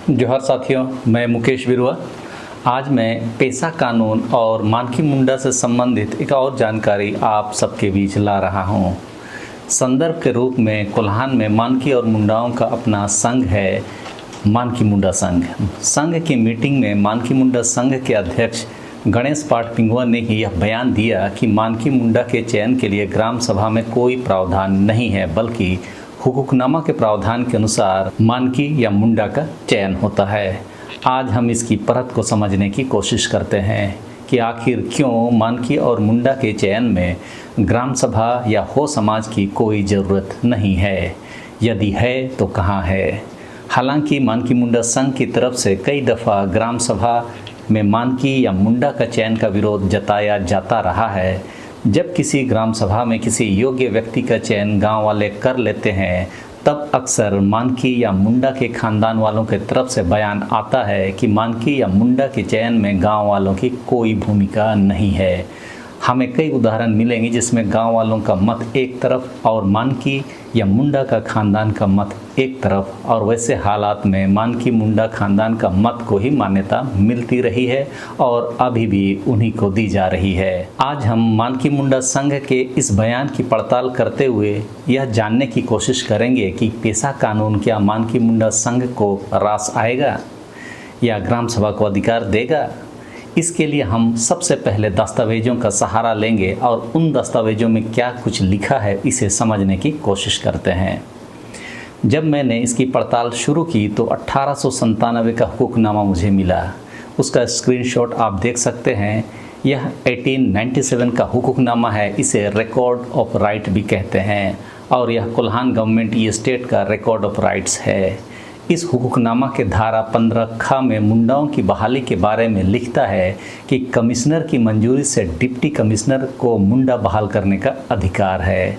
जोहार साथियों, मैं मुकेश बिरुआ। आज मैं पेशा कानून और मानकी मुंडा से संबंधित एक और जानकारी आप सबके बीच ला रहा हूं। संदर्भ के रूप में कोल्हान में मानकी और मुंडाओं का अपना संघ है, मानकी मुंडा संघ। संघ की मीटिंग में मानकी मुंडा संघ के अध्यक्ष गणेश पाठ पिंगुआ ने ही यह बयान दिया कि मानकी मुंडा के चयन के लिए ग्राम सभा में कोई प्रावधान नहीं है, बल्कि हुकुकनामा के प्रावधान के अनुसार मानकी या मुंडा का चयन होता है। आज हम इसकी परत को समझने की कोशिश करते हैं कि आखिर क्यों मानकी और मुंडा के चयन में ग्राम सभा या हो समाज की कोई ज़रूरत नहीं है। यदि है तो कहाँ है। हालांकि मानकी मुंडा संघ की तरफ से कई दफ़ा ग्राम सभा में मानकी या मुंडा का चयन का विरोध जताया जाता रहा है। जब किसी ग्राम सभा में किसी योग्य व्यक्ति का चयन गांव वाले कर लेते हैं, तब अक्सर मानकी या मुंडा के खानदान वालों की तरफ से बयान आता है कि मानकी या मुंडा के चयन में गांव वालों की कोई भूमिका नहीं है। हमें कई उदाहरण मिलेंगे जिसमें गांव वालों का मत एक तरफ और मानकी या मुंडा का खानदान का मत एक तरफ, और वैसे हालात में मानकी मुंडा खानदान का मत को ही मान्यता मिलती रही है और अभी भी उन्हीं को दी जा रही है। आज हम मानकी मुंडा संघ के इस बयान की पड़ताल करते हुए यह जानने की कोशिश करेंगे कि पेशा कानून क्या मानकी मुंडा संघ को रास आएगा या ग्राम सभा को अधिकार देगा। इसके लिए हम सबसे पहले दस्तावेजों का सहारा लेंगे और उन दस्तावेजों में क्या कुछ लिखा है इसे समझने की कोशिश करते हैं। जब मैंने इसकी पड़ताल शुरू की तो 1897 का हुकुकनामा मुझे मिला। उसका स्क्रीनशॉट आप देख सकते हैं। यह 1897 का हुकुकनामा है। इसे रिकॉर्ड ऑफ राइट भी कहते हैं और यह कोल्हान गवर्नमेंट स्टेट का रिकॉर्ड ऑफ राइट्स है। इस हुकुकनामा के धारा 15 ख में मुंडाओं की बहाली के बारे में लिखता है कि कमिश्नर की मंजूरी से डिप्टी कमिश्नर को मुंडा बहाल करने का अधिकार है।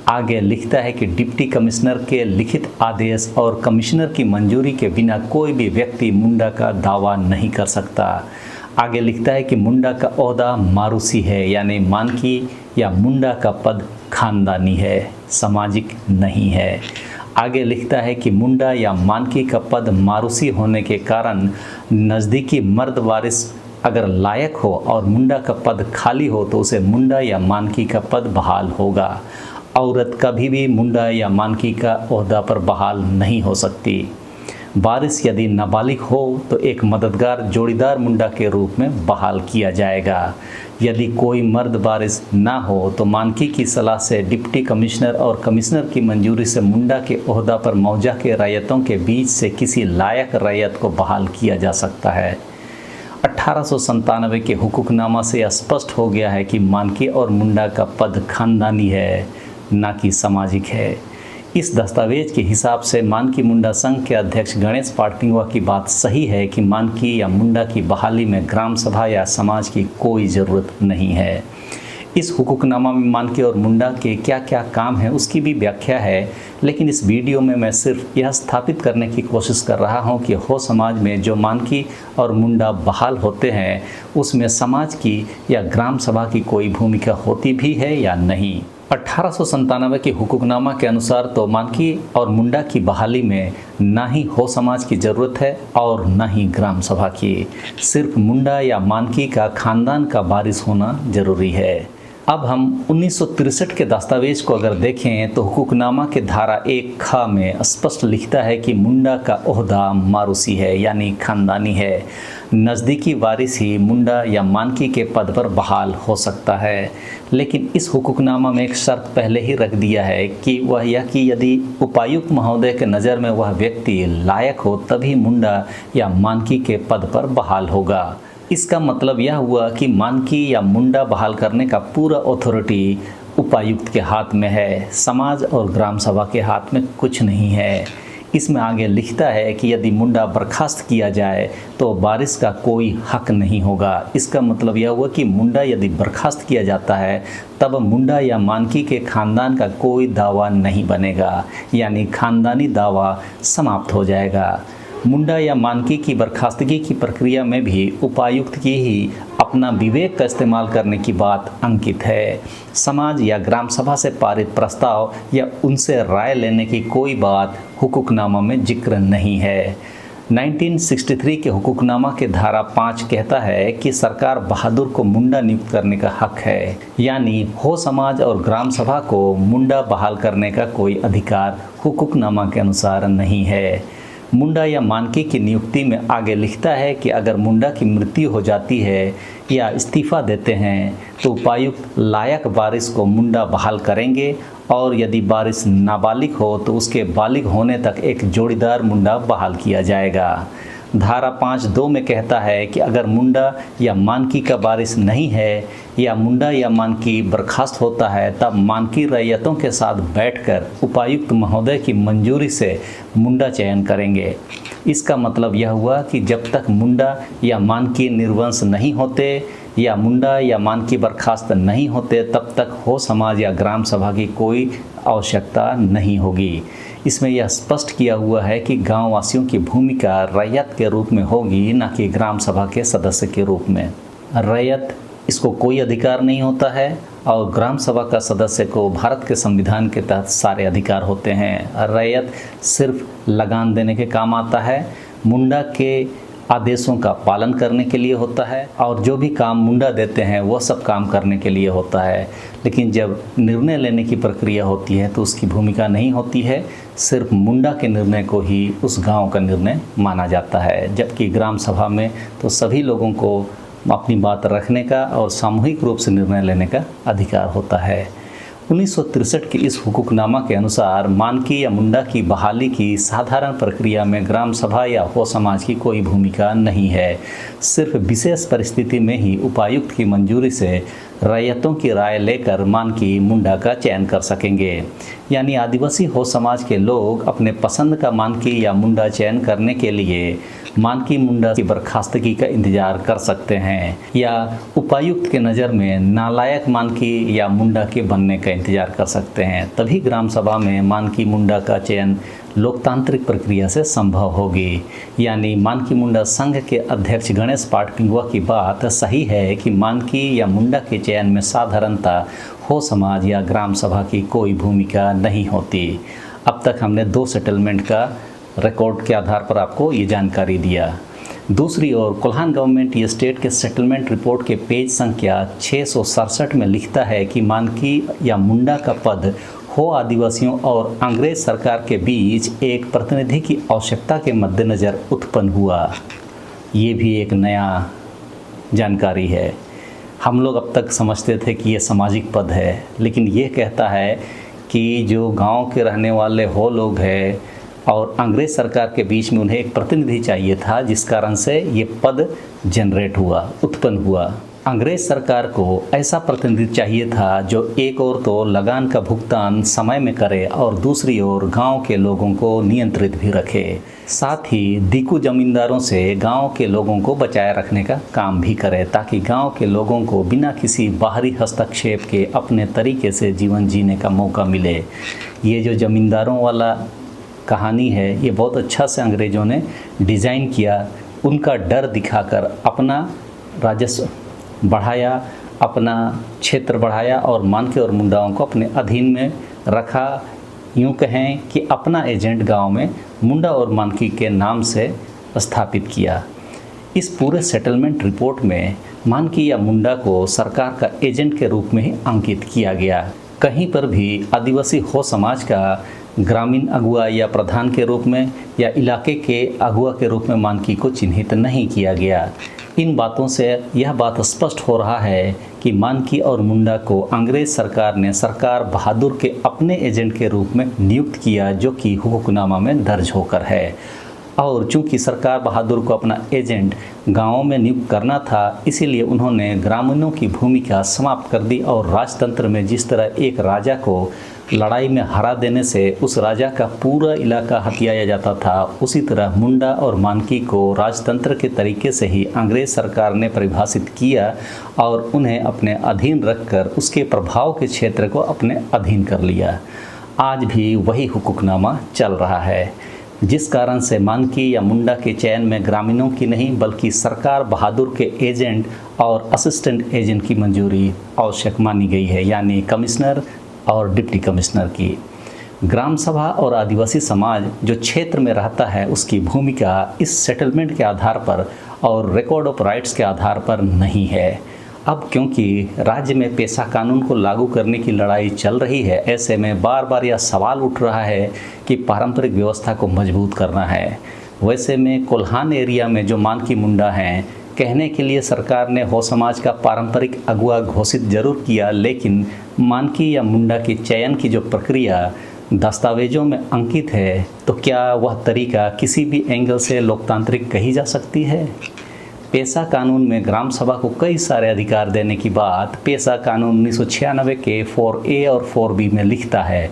आगे लिखता है कि डिप्टी कमिश्नर के लिखित आदेश और कमिश्नर की मंजूरी के बिना कोई भी व्यक्ति मुंडा का दावा नहीं कर सकता। आगे लिखता है कि मुंडा का ओहदा मारूसी है, यानी मानकी या मुंडा का पद खानदानी है, सामाजिक नहीं है। आगे लिखता है कि मुंडा या मानकी का पद मारूसी होने के कारण नज़दीकी मर्द वारिस अगर लायक हो और मुंडा का पद खाली हो तो उसे मुंडा या मानकी का पद बहाल होगा। औरत कभी भी मुंडा या मानकी का ओहदा पर बहाल नहीं हो सकती। वारिस यदि नाबालिग हो तो एक मददगार जोड़ीदार मुंडा के रूप में बहाल किया जाएगा। यदि कोई मर्द वारिस ना हो तो मानकी की सलाह से डिप्टी कमिश्नर और कमिश्नर की मंजूरी से मुंडा के ओहदा पर मौजा के रैयतों के बीच से किसी लायक रैयत को बहाल किया जा सकता है। 1897 के हुकुकनामा से स्पष्ट हो गया है कि मानकी और मुंडा का पद खानदानी है, ना कि सामाजिक है। इस दस्तावेज के हिसाब से मानकी मुंडा संघ के अध्यक्ष गणेश पाठ पिंगुआ की बात सही है कि मानकी या मुंडा की बहाली में ग्राम सभा या समाज की कोई ज़रूरत नहीं है। इस हुकुकनामा में मानकी और मुंडा के क्या क्या काम हैं उसकी भी व्याख्या है, लेकिन इस वीडियो में मैं सिर्फ यह स्थापित करने की कोशिश कर रहा हूं कि हो समाज में जो मानकी और मुंडा बहाल होते हैं उसमें समाज की या ग्राम सभा की कोई भूमिका होती भी है या नहीं। 1897 के हुकुकनामा के अनुसार तो मानकी और मुंडा की बहाली में ना ही हो समाज की ज़रूरत है और ना ही ग्राम सभा की। सिर्फ मुंडा या मानकी का खानदान का वारिस होना ज़रूरी है। अब हम 1963 के दस्तावेज को अगर देखें तो हुकुकनामा के धारा 1 ख में स्पष्ट लिखता है कि मुंडा का ओहदा मारूसी है, यानी खानदानी है। नज़दीकी वारिस ही मुंडा या मानकी के पद पर बहाल हो सकता है। लेकिन इस हुकुकनामा में एक शर्त पहले ही रख दिया है कि वह यह कि यदि उपायुक्त महोदय के नज़र में वह व्यक्ति लायक हो तभी मुंडा या मानकी के पद पर बहाल होगा। इसका मतलब यह हुआ कि मानकी या मुंडा बहाल करने का पूरा अथॉरिटी उपायुक्त के हाथ में है, समाज और ग्राम सभा के हाथ में कुछ नहीं है। इसमें आगे लिखता है कि यदि मुंडा बर्खास्त किया जाए तो वारिस का कोई हक नहीं होगा। इसका मतलब यह हुआ कि मुंडा यदि बर्खास्त किया जाता है तब मुंडा या मानकी के खानदान का कोई दावा नहीं बनेगा, यानी खानदानी दावा समाप्त हो जाएगा। मुंडा या मानकी की बर्खास्तगी की प्रक्रिया में भी उपायुक्त की ही अपना विवेक का इस्तेमाल करने की बात अंकित है। समाज या ग्राम सभा से पारित प्रस्ताव या उनसे राय लेने की कोई बात हुकुकनामा में जिक्र नहीं है। 1963 के हुकूकनामा के धारा 5 कहता है कि सरकार बहादुर को मुंडा नियुक्त करने का हक है, यानी हो समाज और ग्राम सभा को मुंडा बहाल करने का कोई अधिकार हुकूकनामा के अनुसार नहीं है। मुंडा या मानकी की नियुक्ति में आगे लिखता है कि अगर मुंडा की मृत्यु हो जाती है या इस्तीफ़ा देते हैं तो उपायुक्त लायक वारिस को मुंडा बहाल करेंगे और यदि वारिस नाबालिग हो तो उसके बालिग होने तक एक जोड़ीदार मुंडा बहाल किया जाएगा। धारा 5(2) में कहता है कि अगर मुंडा या मानकी का वारिस नहीं है या मुंडा या मानकी बर्खास्त होता है तब मानकी रैयतों के साथ बैठकर उपायुक्त महोदय की मंजूरी से मुंडा चयन करेंगे। इसका मतलब यह हुआ कि जब तक मुंडा या मानकी निर्वंश नहीं होते या मुंडा या मानकी बर्खास्त नहीं होते तब तक हो समाज या ग्राम सभा की कोई आवश्यकता नहीं होगी। इसमें यह स्पष्ट किया हुआ है कि गांव वासियों की भूमिका रैयत के रूप में होगी, न कि ग्राम सभा के सदस्य के रूप में। रैयत इसको कोई अधिकार नहीं होता है और ग्राम सभा का सदस्य को भारत के संविधान के तहत सारे अधिकार होते हैं। रैयत सिर्फ लगान देने के काम आता है, मुंडा के आदेशों का पालन करने के लिए होता है और जो भी काम मुंडा देते हैं वह सब काम करने के लिए होता है। लेकिन जब निर्णय लेने की प्रक्रिया होती है तो उसकी भूमिका नहीं होती है, सिर्फ मुंडा के निर्णय को ही उस गांव का निर्णय माना जाता है। जबकि ग्राम सभा में तो सभी लोगों को अपनी बात रखने का और सामूहिक रूप से निर्णय लेने का अधिकार होता है। 1963 के इस हुकूकनामा के अनुसार मानकी या मुंडा की बहाली की साधारण प्रक्रिया में ग्राम सभा या हो समाज की कोई भूमिका नहीं है। सिर्फ विशेष परिस्थिति में ही उपायुक्त की मंजूरी से रैयतों की राय लेकर मानकी मुंडा का चयन कर सकेंगे। यानी आदिवासी हो समाज के लोग अपने पसंद का मानकी या मुंडा चयन करने के लिए मानकी मुंडा की बर्खास्तगी का इंतजार कर सकते हैं या उपायुक्त के नज़र में नालायक मानकी या मुंडा के बनने का इंतजार कर सकते हैं। तभी ग्राम सभा में मानकी मुंडा का चयन लोकतांत्रिक प्रक्रिया से संभव होगी। यानी मानकी मुंडा संघ के अध्यक्ष गणेश पाटपिंगुआ की बात सही है कि मानकी या मुंडा के चयन में साधारणतः हो समाज या ग्राम सभा की कोई भूमिका नहीं होती। अब तक हमने 2 सेटलमेंट का रिकॉर्ड के आधार पर आपको ये जानकारी दिया। दूसरी ओर कोल्हान गवर्नमेंट ये स्टेट के सेटलमेंट रिपोर्ट के पेज संख्या 667 में लिखता है कि मानकी या मुंडा का पद हो आदिवासियों और अंग्रेज सरकार के बीच एक प्रतिनिधि की आवश्यकता के मद्देनज़र उत्पन्न हुआ। ये भी एक नया जानकारी है। हम लोग अब तक समझते थे कि ये सामाजिक पद है, लेकिन ये कहता है कि जो गांव के रहने वाले हो लोग हैं और अंग्रेज सरकार के बीच में उन्हें एक प्रतिनिधि चाहिए था, जिस कारण से ये पद जनरेट हुआ, उत्पन्न हुआ। अंग्रेज सरकार को ऐसा प्रतिनिधि चाहिए था जो एक ओर तो लगान का भुगतान समय में करे और दूसरी ओर गांव के लोगों को नियंत्रित भी रखे, साथ ही दीकू जमींदारों से गांव के लोगों को बचाए रखने का काम भी करे, ताकि गांव के लोगों को बिना किसी बाहरी हस्तक्षेप के अपने तरीके से जीवन जीने का मौका मिले। ये जो जमींदारों वाला कहानी है ये बहुत अच्छा से अंग्रेज़ों ने डिज़ाइन किया। उनका डर दिखाकर अपना राजस्व बढ़ाया, अपना क्षेत्र बढ़ाया और मानके और मुंडाओं को अपने अधीन में रखा। यूँ कहें कि अपना एजेंट गांव में मुंडा और मानकी के नाम से स्थापित किया। इस पूरे सेटलमेंट रिपोर्ट में मानकी या मुंडा को सरकार का एजेंट के रूप में ही अंकित किया गया। कहीं पर भी आदिवासी हो समाज का ग्रामीण अगुआ या प्रधान के रूप में या इलाके के अगुआ के रूप में मानकी को चिन्हित नहीं किया गया। इन बातों से यह बात स्पष्ट हो रहा है कि मानकी और मुंडा को अंग्रेज सरकार ने सरकार बहादुर के अपने एजेंट के रूप में नियुक्त किया, जो कि हुकूकनामा में दर्ज होकर है। और चूंकि सरकार बहादुर को अपना एजेंट गांवों में नियुक्त करना था, इसीलिए उन्होंने ग्रामीणों की भूमिका समाप्त कर दी और राजतंत्र में जिस तरह एक राजा को लड़ाई में हरा देने से उस राजा का पूरा इलाका हथियाया जाता था, उसी तरह मुंडा और मानकी को राजतंत्र के तरीके से ही अंग्रेज सरकार ने परिभाषित किया और उन्हें अपने अधीन रखकर उसके प्रभाव के क्षेत्र को अपने अधीन कर लिया। आज भी वही हुकूकनामा चल रहा है, जिस कारण से मानकी या मुंडा के चयन में ग्रामीणों की नहीं बल्कि सरकार बहादुर के एजेंट और असिस्टेंट एजेंट की मंजूरी आवश्यक मानी गई है, यानी कमिश्नर और डिप्टी कमिश्नर की। ग्राम सभा और आदिवासी समाज जो क्षेत्र में रहता है उसकी भूमिका इस सेटलमेंट के आधार पर और रिकॉर्ड ऑफ राइट्स के आधार पर नहीं है। अब क्योंकि राज्य में पेशा कानून को लागू करने की लड़ाई चल रही है, ऐसे में बार बार यह सवाल उठ रहा है कि पारंपरिक व्यवस्था को मजबूत करना है। वैसे में कोल्हान एरिया में जो मानकी मुंडा हैं, कहने के लिए सरकार ने हो समाज का पारंपरिक अगुआ घोषित जरूर किया, लेकिन मानकी या मुंडा की चयन की जो प्रक्रिया दस्तावेजों में अंकित है, तो क्या वह तरीका किसी भी एंगल से लोकतांत्रिक कही जा सकती है? पेशा कानून में ग्राम सभा को कई सारे अधिकार देने की बात पेशा कानून 1996 के 4A और 4B में लिखता है,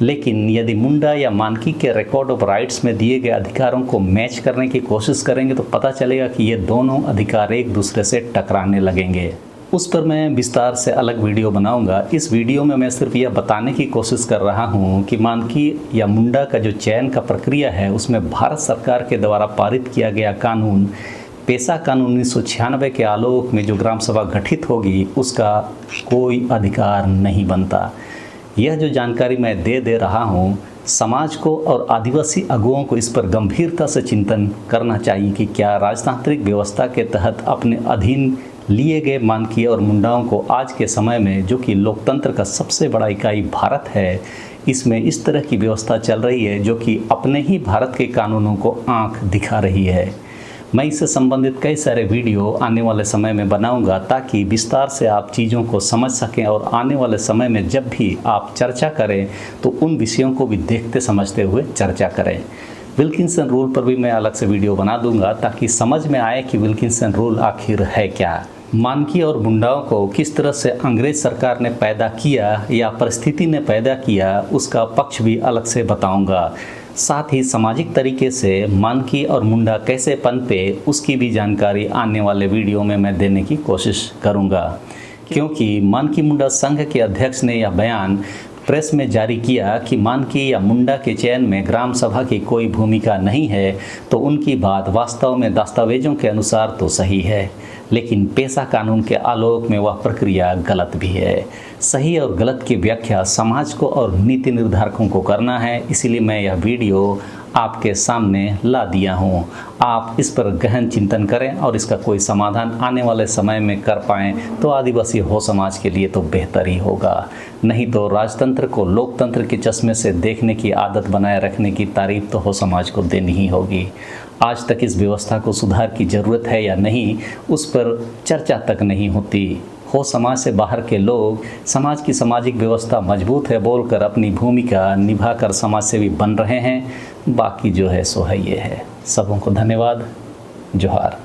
लेकिन यदि मुंडा या मानकी के रिकॉर्ड ऑफ राइट्स में दिए गए अधिकारों को मैच करने की कोशिश करेंगे तो पता चलेगा कि ये दोनों अधिकार एक दूसरे से टकराने लगेंगे। उस पर मैं विस्तार से अलग वीडियो बनाऊंगा। इस वीडियो में मैं सिर्फ यह बताने की कोशिश कर रहा हूं कि मानकी या मुंडा का जो चयन का प्रक्रिया है उसमें भारत सरकार के द्वारा पारित किया गया कानून पेशा कानून 1996 के आलोक में जो ग्राम सभा गठित होगी उसका कोई अधिकार नहीं बनता। यह जो जानकारी मैं दे रहा हूँ, समाज को और आदिवासी अगुओं को इस पर गंभीरता से चिंतन करना चाहिए कि क्या राजतांत्रिक व्यवस्था के तहत अपने अधीन लिए गए मानकी और मुंडाओं को आज के समय में, जो कि लोकतंत्र का सबसे बड़ा इकाई भारत है, इसमें इस तरह की व्यवस्था चल रही है जो कि अपने ही भारत के कानूनों को आंख दिखा रही है। मैं इससे संबंधित कई सारे वीडियो आने वाले समय में बनाऊंगा ताकि विस्तार से आप चीज़ों को समझ सकें और आने वाले समय में जब भी आप चर्चा करें तो उन विषयों को भी देखते समझते हुए चर्चा करें। विल्किंसन रूल पर भी मैं अलग से वीडियो बना दूंगा ताकि समझ में आए कि विल्किंसन रूल आखिर है क्या। मानकी और मुंडाओं को किस तरह से अंग्रेज सरकार ने पैदा किया या परिस्थिति ने पैदा किया, उसका पक्ष भी अलग से बताऊंगा। साथ ही सामाजिक तरीके से मानकी और मुंडा कैसे पनपे उसकी भी जानकारी आने वाले वीडियो में मैं देने की कोशिश करूंगा। क्योंकि मानकी मुंडा संघ के अध्यक्ष ने यह बयान प्रेस में जारी किया कि मानकी या मुंडा के चयन में ग्राम सभा की कोई भूमिका नहीं है, तो उनकी बात वास्तव में दस्तावेजों के अनुसार तो सही है, लेकिन पेशा कानून के आलोक में वह प्रक्रिया गलत भी है। सही और गलत की व्याख्या समाज को और नीति निर्धारकों को करना है, इसीलिए मैं यह वीडियो आपके सामने ला दिया हूँ। आप इस पर गहन चिंतन करें और इसका कोई समाधान आने वाले समय में कर पाएँ तो आदिवासी हो समाज के लिए तो बेहतर ही होगा। नहीं तो राजतंत्र को लोकतंत्र के चश्मे से देखने की आदत बनाए रखने की तारीफ तो हो समाज को देनी ही होगी। आज तक इस व्यवस्था को सुधार की ज़रूरत है या नहीं, उस पर चर्चा तक नहीं होती। हो समाज से बाहर के लोग समाज की सामाजिक व्यवस्था मजबूत है बोलकर अपनी भूमिका निभाकर समाज सेवी बन रहे हैं। बाकी जो है सो है ये है। सबों को धन्यवाद। जोहार।